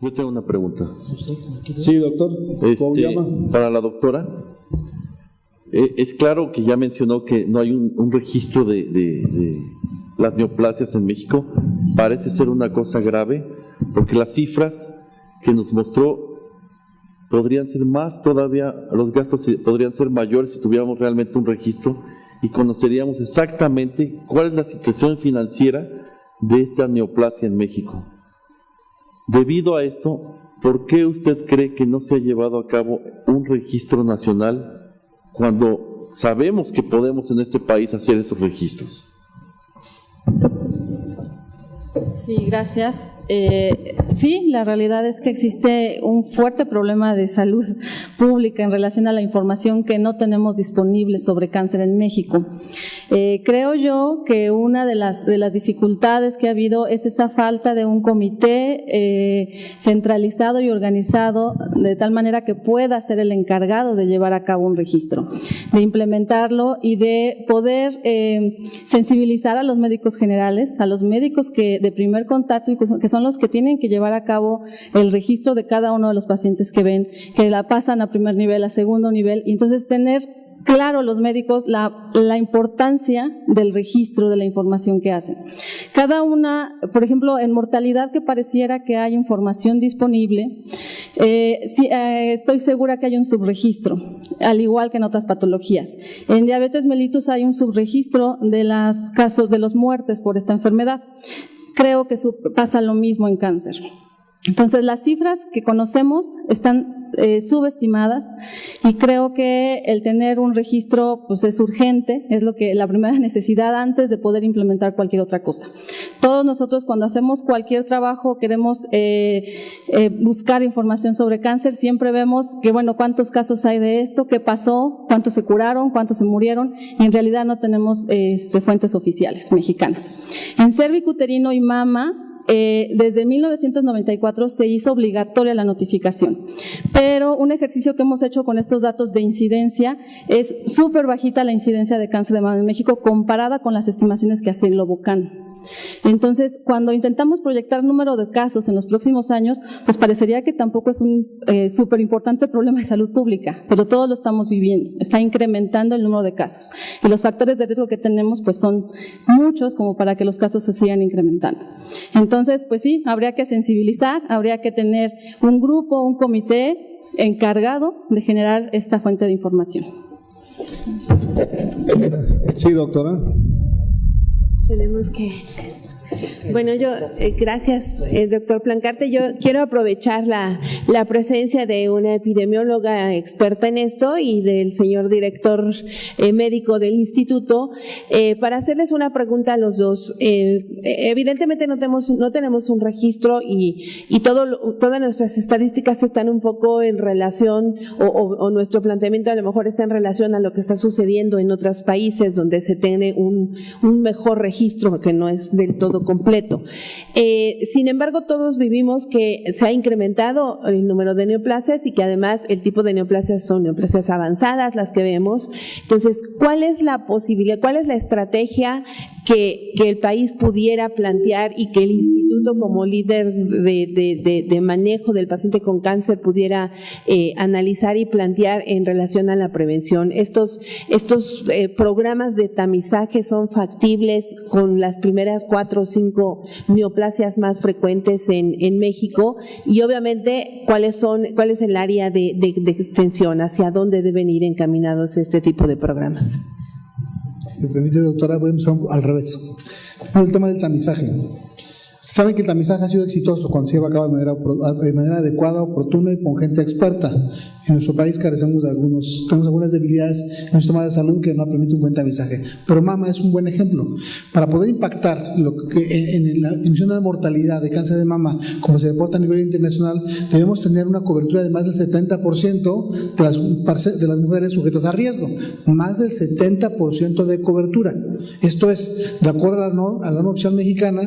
Yo tengo una pregunta. Sí, doctor. ¿Cómo llama? Para la doctora. Es claro que ya mencionó que no hay un registro de las neoplasias en México. Parece ser una cosa grave, porque las cifras que nos mostró podrían ser más todavía, los gastos podrían ser mayores si tuviéramos realmente un registro y conoceríamos exactamente cuál es la situación financiera de esta neoplasia en México. Debido a esto, ¿por qué usted cree que no se ha llevado a cabo un registro nacional cuando sabemos que podemos en este país hacer esos registros? Sí, gracias. Sí, la realidad es que existe un fuerte problema de salud pública en relación a la información que no tenemos disponible sobre cáncer en México. Creo yo que una de las dificultades que ha habido es esa falta de un comité centralizado y organizado de tal manera que pueda ser el encargado de llevar a cabo un registro, de implementarlo y de poder sensibilizar a los médicos generales, a los médicos que de primer contacto y que son los que tienen que llevar a cabo el registro de cada uno de los pacientes que ven, que la pasan a primer nivel, a segundo nivel, y entonces tener claro los médicos la importancia del registro de la información que hacen. Cada una, por ejemplo, en mortalidad que pareciera que hay información disponible, estoy segura que hay un subregistro, al igual que en otras patologías. En diabetes mellitus hay un subregistro de los casos de las muertes por esta enfermedad. Creo que pasa lo mismo en cáncer. Entonces, las cifras que conocemos están subestimadas y creo que el tener un registro pues es urgente, es la primera necesidad antes de poder implementar cualquier otra cosa. Todos nosotros cuando hacemos cualquier trabajo queremos buscar información sobre cáncer, siempre vemos que bueno, cuántos casos hay de esto, qué pasó, cuántos se curaron, cuántos se murieron, y en realidad no tenemos fuentes oficiales mexicanas. En cervicuterino y mama, desde 1994 se hizo obligatoria la notificación, pero un ejercicio que hemos hecho con estos datos de incidencia es súper bajita la incidencia de cáncer de mama en México comparada con las estimaciones que hace el Globocan. Entonces, cuando intentamos proyectar número de casos en los próximos años, pues parecería que tampoco es un súper importante problema de salud pública, pero todos lo estamos viviendo, está incrementando el número de casos y los factores de riesgo que tenemos pues son muchos como para que los casos se sigan incrementando. Entonces, pues sí, habría que sensibilizar, habría que tener un grupo, un comité encargado de generar esta fuente de información. Sí, doctora. Tenemos que… Bueno, gracias, doctor Plancarte. Yo quiero aprovechar la presencia de una epidemióloga experta en esto y del señor director médico del instituto para hacerles una pregunta a los dos. Evidentemente no tenemos un registro y todas nuestras estadísticas están un poco en relación o nuestro planteamiento a lo mejor está en relación a lo que está sucediendo en otros países donde se tiene un mejor registro que no es del todo completo. Sin embargo, todos vivimos que se ha incrementado el número de neoplasias y que además el tipo de neoplasias son neoplasias avanzadas las que vemos. Entonces, ¿cuál es la posibilidad, cuál es la estrategia que el país pudiera plantear y que el instituto como líder de manejo del paciente con cáncer pudiera analizar y plantear en relación a la prevención? Estos programas de tamizaje son factibles con las primeras 4 o 5 neoplasias más frecuentes en México y obviamente cuál es el área de extensión, hacia dónde deben ir encaminados este tipo de programas. Si me permite, doctora, voy a empezar al revés. El tema del tamizaje. Saben que el tamizaje ha sido exitoso cuando se lleva a cabo de manera adecuada, oportuna y con gente experta. En nuestro país tenemos algunas debilidades en nuestro sistema de salud que no permite un buen tamizaje. Pero mama es un buen ejemplo. Para poder impactar en la disminución de la mortalidad de cáncer de mama, como se reporta a nivel internacional, debemos tener una cobertura de más del 70% de las mujeres sujetas a riesgo. Más del 70% de cobertura. Esto es, de acuerdo a la norma oficial mexicana,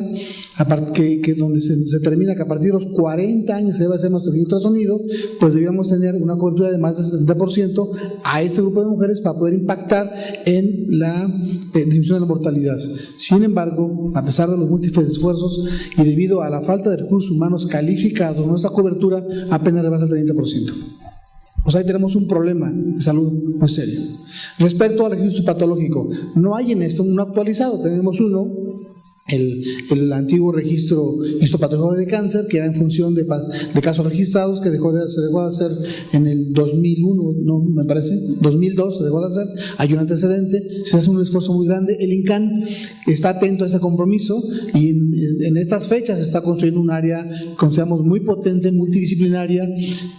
donde se determina que a partir de los 40 años se debe hacer mastografía ultrasonido, pues debíamos tener una cobertura de más del 70% a este grupo de mujeres para poder impactar en la disminución de la mortalidad. Sin embargo, a pesar de los múltiples esfuerzos y debido a la falta de recursos humanos calificados, nuestra cobertura apenas rebasa el 30%. O sea, ahí tenemos un problema de salud muy serio. Respecto al registro patológico, no hay en esto uno actualizado, tenemos uno, el antiguo registro histopatológico de cáncer, que era en función de casos registrados, que se dejó de hacer en el 2001, no me parece, 2002 se dejó de hacer, hay un antecedente, se hace un esfuerzo muy grande, el INCAN está atento a ese compromiso y en estas fechas se está construyendo un área, consideramos muy potente, multidisciplinaria,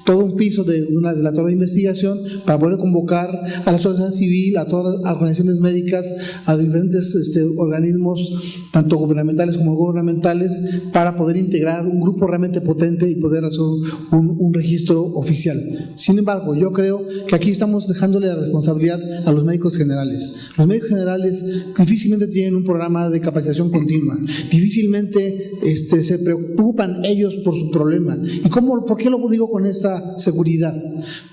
todo un piso de la torre de investigación para poder convocar a la sociedad civil, a todas las organizaciones médicas, a diferentes organismos, tanto gubernamentales como no gubernamentales, para poder integrar un grupo realmente potente y poder hacer un registro oficial. Sin embargo, yo creo que aquí estamos dejándole la responsabilidad a los médicos generales. Los médicos generales difícilmente tienen un programa de capacitación continua, difícilmente se preocupan ellos por su problema. ¿Y por qué lo digo con esta seguridad?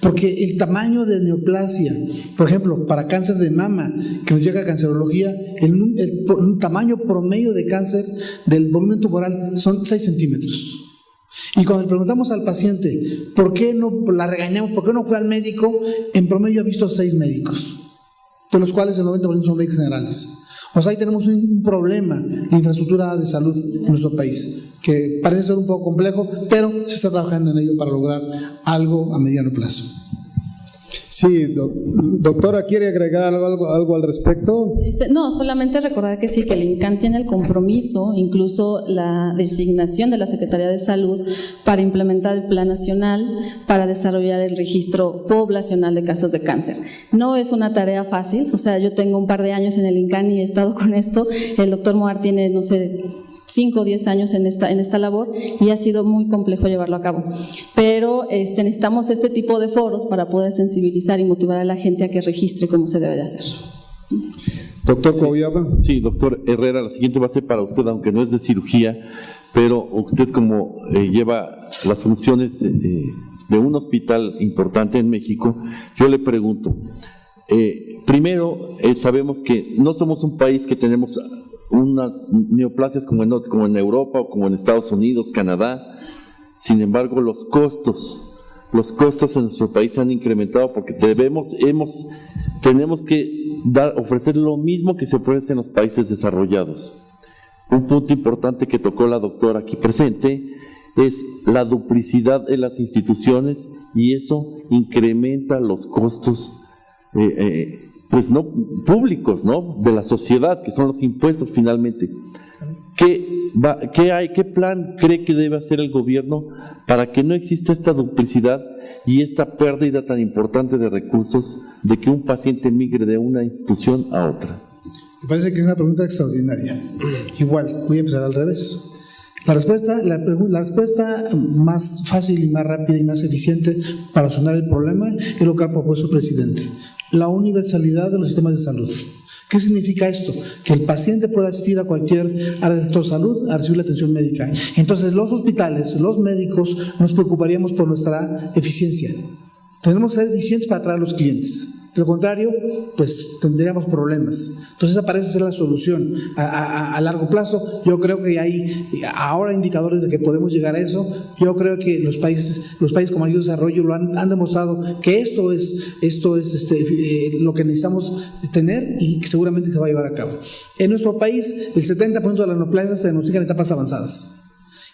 Porque el tamaño de neoplasia, por ejemplo, para cáncer de mama, que nos llega a cancerología, el tamaño promedio de cáncer del volumen tumoral son 6 centímetros. Y cuando le preguntamos al paciente por qué no la regañamos, por qué no fue al médico, en promedio ha visto 6 médicos, de los cuales el 90% son médicos generales. O sea, ahí tenemos un problema de infraestructura de salud en nuestro país, que parece ser un poco complejo, pero se está trabajando en ello para lograr algo a mediano plazo. Sí, doctora, ¿quiere agregar algo al respecto? No, solamente recordar que sí, que el INCAN tiene el compromiso, incluso la designación de la Secretaría de Salud para implementar el Plan Nacional para desarrollar el registro poblacional de casos de cáncer. No es una tarea fácil, o sea, yo tengo un par de años en el INCAN y he estado con esto, el doctor Moar tiene, no sé, 5 o 10 años en esta labor y ha sido muy complejo llevarlo a cabo. Pero necesitamos este tipo de foros para poder sensibilizar y motivar a la gente a que registre como se debe de hacer. Doctor Cobiaba. Sí, doctor Herrera, la siguiente va a ser para usted, aunque no es de cirugía, pero usted como lleva las funciones de un hospital importante en México, yo le pregunto, primero sabemos que no somos un país que tenemos unas neoplasias como en Europa o como en Estados Unidos, Canadá. Sin embargo, los costos en nuestro país se han incrementado porque tenemos que ofrecer lo mismo que se ofrece en los países desarrollados. Un punto importante que tocó la doctora aquí presente es la duplicidad en las instituciones y eso incrementa los costos pues no públicos, ¿no? De la sociedad, que son los impuestos finalmente. ¿Qué plan cree que debe hacer el gobierno para que no exista esta duplicidad y esta pérdida tan importante de recursos de que un paciente migre de una institución a otra? Me parece que es una pregunta extraordinaria. Igual, voy a empezar al revés. La respuesta más fácil y más rápida y más eficiente para solucionar el problema es lo que ha propuesto el presidente: la universalidad de los sistemas de salud. ¿Qué significa esto? Que el paciente pueda asistir a cualquier área del sector salud a recibir la atención médica. Entonces los hospitales, los médicos, nos preocuparíamos por nuestra eficiencia. Tenemos que ser eficientes para atraer a los clientes. De lo contrario, pues tendríamos problemas. Entonces esa parece ser la solución a largo plazo. Yo creo que hay ahora indicadores de que podemos llegar a eso. Yo creo que los países con mayor desarrollo lo han demostrado que esto es lo que necesitamos tener y que seguramente se va a llevar a cabo. En nuestro país, el 70% de las neoplasias se diagnostican en etapas avanzadas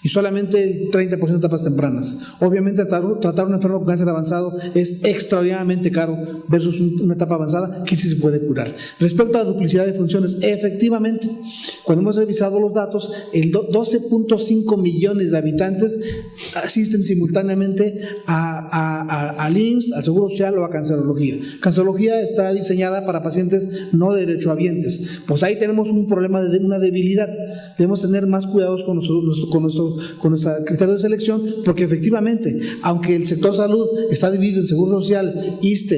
y solamente el 30% de etapas tempranas. Obviamente tratar un enfermo con cáncer avanzado es extraordinariamente caro versus una etapa avanzada que sí se puede curar. Respecto a la duplicidad de funciones, efectivamente, cuando hemos revisado los datos, el 12.5 millones de habitantes asisten simultáneamente al IMSS, al Seguro Social o a cancerología. Cancerología está diseñada para pacientes no derechohabientes. Pues ahí tenemos un problema de una debilidad. Debemos tener más cuidados con nuestro criterio de selección, porque efectivamente, aunque el sector salud está dividido en Seguro Social, IMSS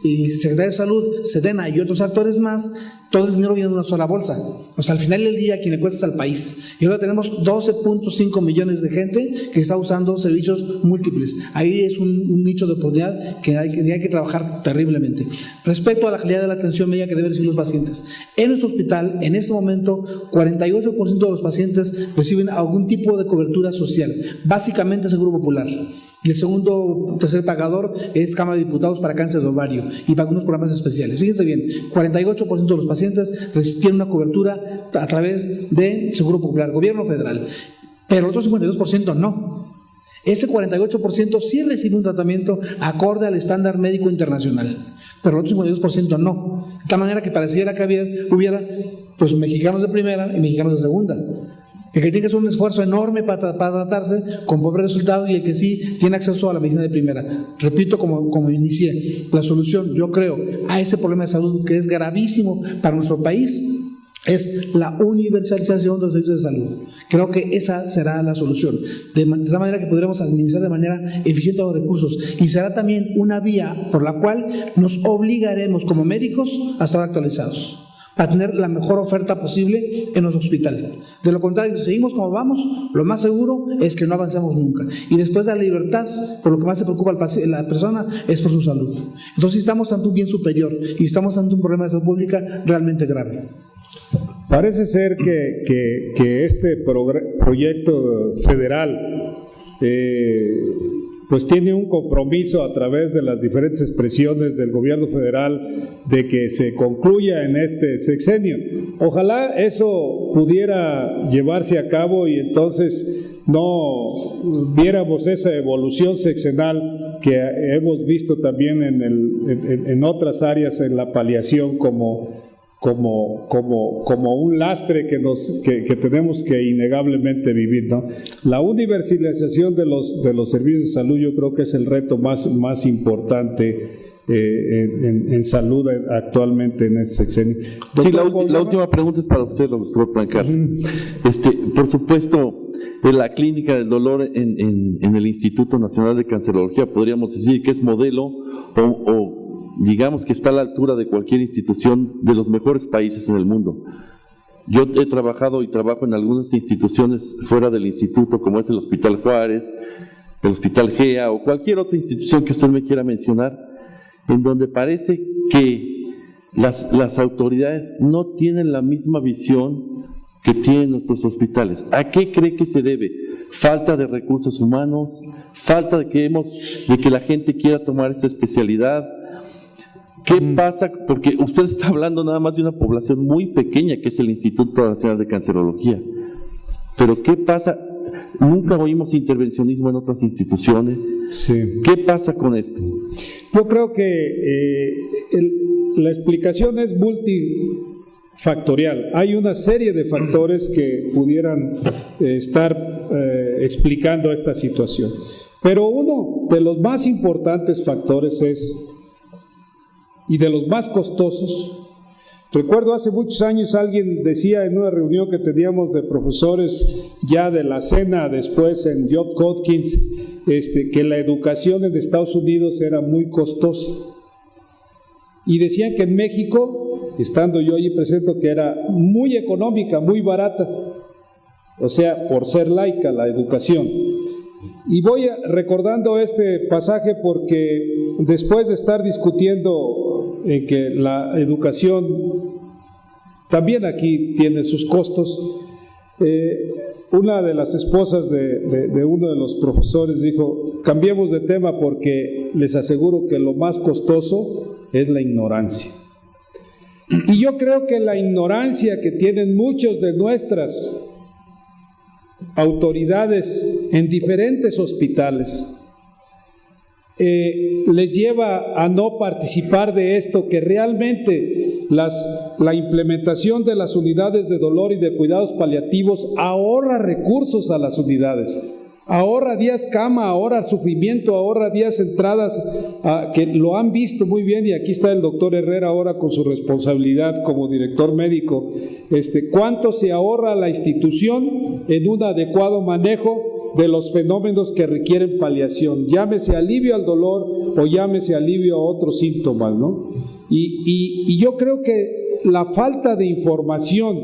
y Secretaría de Salud, SEDENA y otros actores más, todo el dinero viene de una sola bolsa. O sea, al final del día quien le cuesta es al país. Y ahora tenemos 12.5 millones de gente que está usando servicios múltiples. Ahí es un nicho de oportunidad que hay que trabajar terriblemente. Respecto a la calidad de la atención médica que deben recibir los pacientes, en nuestro hospital, en este momento, 48% de los pacientes reciben algún tipo de cobertura social, básicamente Seguro Popular. Y el segundo, tercer pagador es Cámara de Diputados para cáncer de ovario y para algunos programas especiales. Fíjense bien, 48% de los pacientes tienen una cobertura a través de Seguro Popular, gobierno federal, pero el otro 52% no. Ese 48% sí recibe un tratamiento acorde al estándar médico internacional, pero el otro 52% no. De tal manera que pareciera que hubiera pues mexicanos de primera y mexicanos de segunda. El que tiene que hacer un esfuerzo enorme para tratarse con pobre resultado y el que sí tiene acceso a la medicina de primera. Repito, como inicié, la solución, yo creo, a ese problema de salud que es gravísimo para nuestro país es la universalización de los servicios de salud. Creo que esa será la solución, de tal manera que podremos administrar de manera eficiente los recursos, y será también una vía por la cual nos obligaremos como médicos a estar actualizados, a tener la mejor oferta posible en nuestro hospital. De lo contrario, si seguimos como vamos, lo más seguro es que no avancemos nunca. Y después de la libertad, por lo que más se preocupa la persona es por su salud. Entonces estamos ante un bien superior y estamos ante un problema de salud pública realmente grave. Parece ser que este proyecto federal pues tiene un compromiso a través de las diferentes expresiones del gobierno federal de que se concluya en este sexenio. Ojalá eso pudiera llevarse a cabo y entonces no viéramos esa evolución sexenal que hemos visto también en otras áreas en la paliación como un lastre que tenemos que innegablemente vivir, ¿no? La universalización de los servicios de salud yo creo que es el reto más importante en salud actualmente en este sexenio. Sí, la última pregunta es para usted, doctor Plancart. Por supuesto, la Clínica del Dolor en el Instituto Nacional de Cancerología podríamos decir que es modelo o digamos que está a la altura de cualquier institución de los mejores países en el mundo. Yo he trabajado y trabajo en algunas instituciones fuera del instituto, como es el Hospital Juárez, el Hospital GEA o cualquier otra institución que usted me quiera mencionar, en donde parece que las autoridades no tienen la misma visión que tienen nuestros hospitales. ¿A qué cree que se debe? ¿Falta de recursos humanos? ¿Falta de que la gente quiera tomar esta especialidad? ¿Qué pasa? Porque usted está hablando nada más de una población muy pequeña que es el Instituto Nacional de Cancerología. Pero ¿qué pasa? Nunca oímos intervencionismo en otras instituciones. Sí. ¿Qué pasa con esto? Yo creo que la explicación es multifactorial. Hay una serie de factores que pudieran estar explicando esta situación. Pero uno de los más importantes factores y de los más costosos. Recuerdo hace muchos años alguien decía en una reunión que teníamos de profesores ya de la cena después en Johns Hopkins, que la educación en Estados Unidos era muy costosa. Y decían que en México, estando yo allí presente, que era muy económica, muy barata. O sea, por ser laica la educación. Y voy recordando este pasaje porque después de estar discutiendo en que la educación también aquí tiene sus costos, una de las esposas de uno de los profesores dijo: cambiemos de tema porque les aseguro que lo más costoso es la ignorancia. Y yo creo que la ignorancia que tienen muchos de nuestras autoridades en diferentes hospitales les lleva a no participar de esto, que realmente la implementación de las unidades de dolor y de cuidados paliativos ahorra recursos a las unidades, ahorra días cama, ahorra sufrimiento, ahorra días entradas, que lo han visto muy bien, y aquí está el doctor Herrera ahora con su responsabilidad como director médico. ¿Cuánto se ahorra la institución en un adecuado manejo de los fenómenos que requieren paliación? Llámese alivio al dolor o llámese alivio a otros síntomas, ¿no? Y yo creo que la falta de información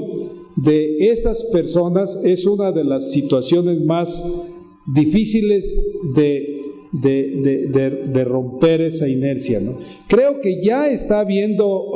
de estas personas es una de las situaciones más difíciles de romper esa inercia, ¿no? Creo que ya está habiendo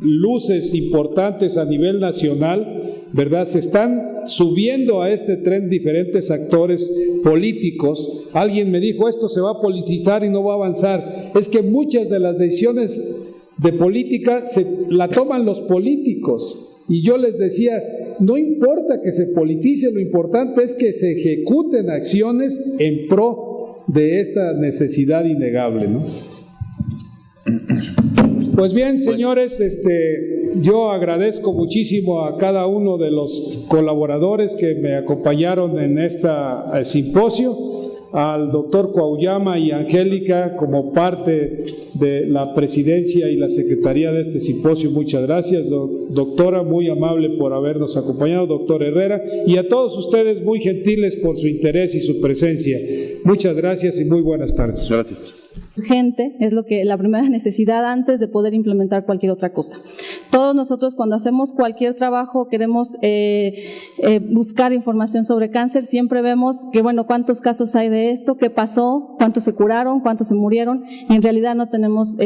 luces importantes a nivel nacional, ¿verdad? Se están subiendo a este tren diferentes actores políticos. Alguien me dijo, esto se va a politizar y no va a avanzar. Es que muchas de las decisiones de política la toman los políticos. Y yo les decía, no importa que se politice, lo importante es que se ejecuten acciones en pro de esta necesidad innegable, ¿no? Pues bien, señores, yo agradezco muchísimo a cada uno de los colaboradores que me acompañaron en este simposio, al doctor Cuauhllama y Angélica como parte de la presidencia y la secretaría de este simposio. Muchas gracias, doctora, muy amable por habernos acompañado, doctor Herrera, y a todos ustedes muy gentiles por su interés y su presencia. Muchas gracias y muy buenas tardes. Gracias. Urgente, es la primera necesidad antes de poder implementar cualquier otra cosa. Todos nosotros cuando hacemos cualquier trabajo queremos buscar información sobre cáncer, siempre vemos que bueno, cuántos casos hay de esto, qué pasó, cuántos se curaron, cuántos se murieron, y en realidad no tenemos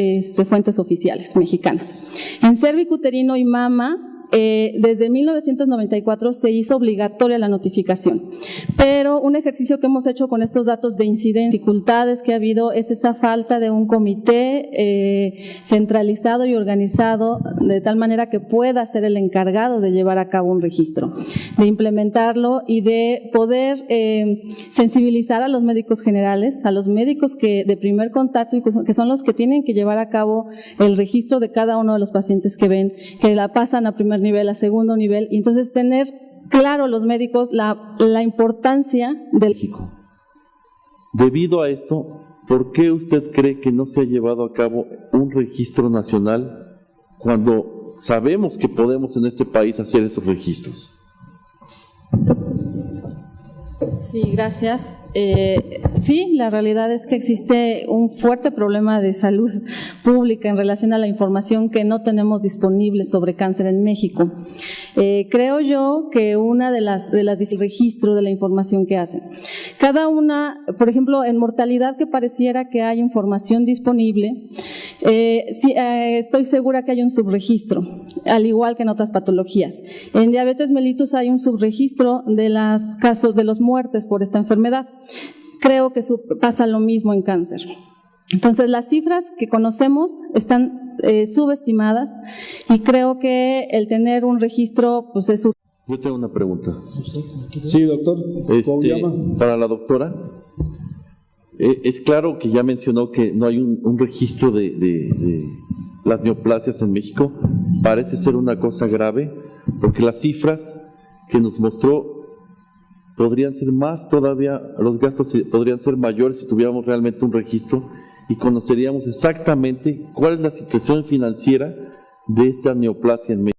fuentes oficiales mexicanas. En cervicuterino y mama, desde 1994 se hizo obligatoria la notificación, pero un ejercicio que hemos hecho con estos datos de incidencia, dificultades que ha habido, es esa falta de un comité centralizado y organizado de tal manera que pueda ser el encargado de llevar a cabo un registro, de implementarlo y de poder sensibilizar a los médicos generales, a los médicos de primer contacto, y que son los que tienen que llevar a cabo el registro de cada uno de los pacientes que ven, que la pasan a primer nivel, a segundo nivel, y entonces tener claro los médicos la importancia del México. Debido a esto, ¿por qué usted cree que no se ha llevado a cabo un registro nacional cuando sabemos que podemos en este país hacer esos registros? Sí, gracias. Sí, la realidad es que existe un fuerte problema de salud pública en relación a la información que no tenemos disponible sobre cáncer en México. Creo yo que una de las registro de la información que hacen. Cada una, por ejemplo, en mortalidad, que pareciera que hay información disponible, estoy segura que hay un subregistro, al igual que en otras patologías. En diabetes mellitus hay un subregistro de los casos de las muertes por esta enfermedad. Creo que pasa lo mismo en cáncer. Entonces, las cifras que conocemos están subestimadas, y creo que el tener un registro, pues es... Yo tengo una pregunta. Sí, doctor. Para la doctora, es claro que ya mencionó que no hay un registro de las neoplasias en México. Parece ser una cosa grave, porque las cifras que nos mostró podrían ser más todavía, los gastos podrían ser mayores si tuviéramos realmente un registro y conoceríamos exactamente cuál es la situación financiera de esta neoplasia en México.